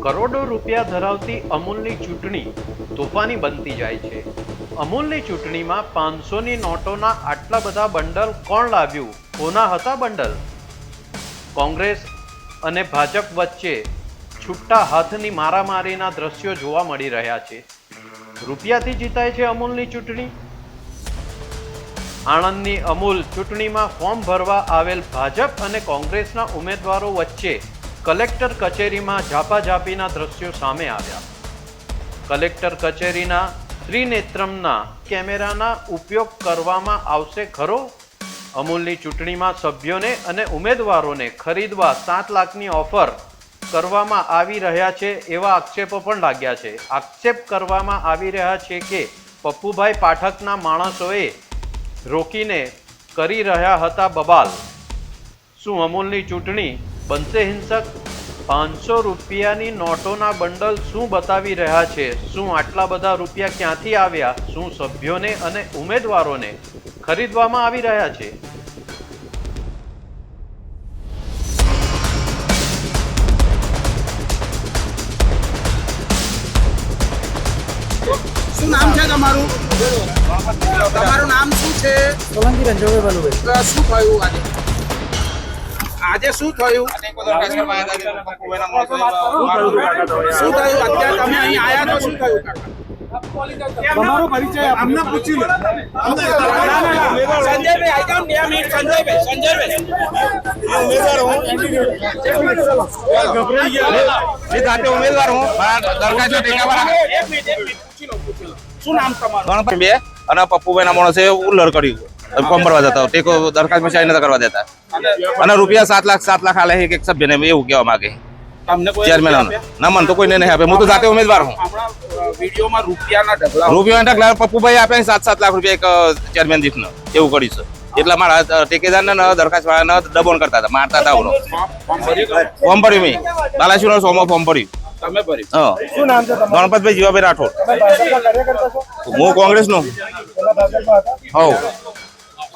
કરોડો રૂપિયા ધરાવતી અમૂલની ચૂંટણી તોફાની બનતી જાય છે। અમૂલની ચૂંટણીમાં 500ની નોટોના આટલા બધા બંડલ કોણ લાવ્યું? કોના હતા બંડલ? કોંગ્રેસ અને ભાજપ વચ્ચે છૂટા હાથની મારામારીના દ્રશ્યો જોવા મળી રહ્યા છે। રૂપિયાથી જીતાય છે અમૂલની ચૂંટણી। આણંદની અમૂલ ચૂંટણીમાં ફોર્મ ભરવા આવેલ ભાજપ અને કોંગ્રેસના ઉમેદવારો વચ્ચે કલેક્ટર કચેરીમાં ઝાપાઝાપીના દ્રશ્યો સામે આવ્યા। કલેક્ટર કચેરીના ત્રિનેત્રમના કેમેરાના ઉપયોગ કરવામાં આવશે ખરો? અમૂલની ચૂંટણીમાં સભ્યોને અને ઉમેદવારોને ખરીદવા 7 લાખની ઓફર કરવામાં આવી રહ્યા છે એવા આક્ષેપો પણ લાગ્યા છે। આક્ષેપ કરવામાં આવી રહ્યા છે કે પપ્પુભાઈ પાઠકના માણસોએ રોકીને કરી રહ્યા હતા બબાલ। શું અમૂલની ચૂંટણી બનશે હિંસક? 500 રૂપિયાની નોટોના બંડલ શું બતાવી રહ્યા છે? શું આટલા બધા રૂપિયા ક્યાંથી આવ્યા? શું સભ્યોને અને ઉમેદવારોને ખરીદવામાં આવી રહ્યા છે? શું નામ છે તમારું? તમારું નામ શું છે? સોલંકી રંજોભાઈ બાલુભાઈ। શું થયું આજે શું થયું? શું થયું અત્યારે તમે અહીં આયા તો શું થયું? તમારો પરિચય અમને પૂછી લો। સંજયભાઈ આઈ જાઓ 2 મિનિટ। સંજયભાઈ ઉમેદવાર હું શું નામ તમારું? ગણપત બે અને પપ્પુભાઈ ના માણસે ઉલ્લર કર્યું ફોર્મ ભરવા જતા ટેકો દરખાસ્ત માં સાઈન નતા કરવા દેતા અને રૂપિયા 7 લાખ આલે એક સભ્યને એવું કહેવા માંગે તમને કોઈ ચેરમેન ના મને તો કોઈને નહીં આપે। હું તો જાતે ઉમેદવાર હું। હમણાં વિડીયોમાં રૂપિયાના ઢગલા રૂપિયા પપ્પુભાઈ આપે 7 લાખ રૂપિયા એક ચેરમેન દીઠનો એવું કર્યું છે। એટલા મારા ઠેકેદાર ને દરખાસ્ત વાળાને દબોન કરતા હતા, મારતા હતા। ફોર્મ ભર્યું મેં બાલાશીનો સોમાં ફોર્મ ભર્યું। તમે ભરી હા શું નામ છે તમારું? ગણપતભાઈ જીવાભાઈ રાઠોડ। તમે ભાજપના કાર્યકર્તા છો? હું કોંગ્રેસ નો તમે ભાજપમાં હતા? હોવ।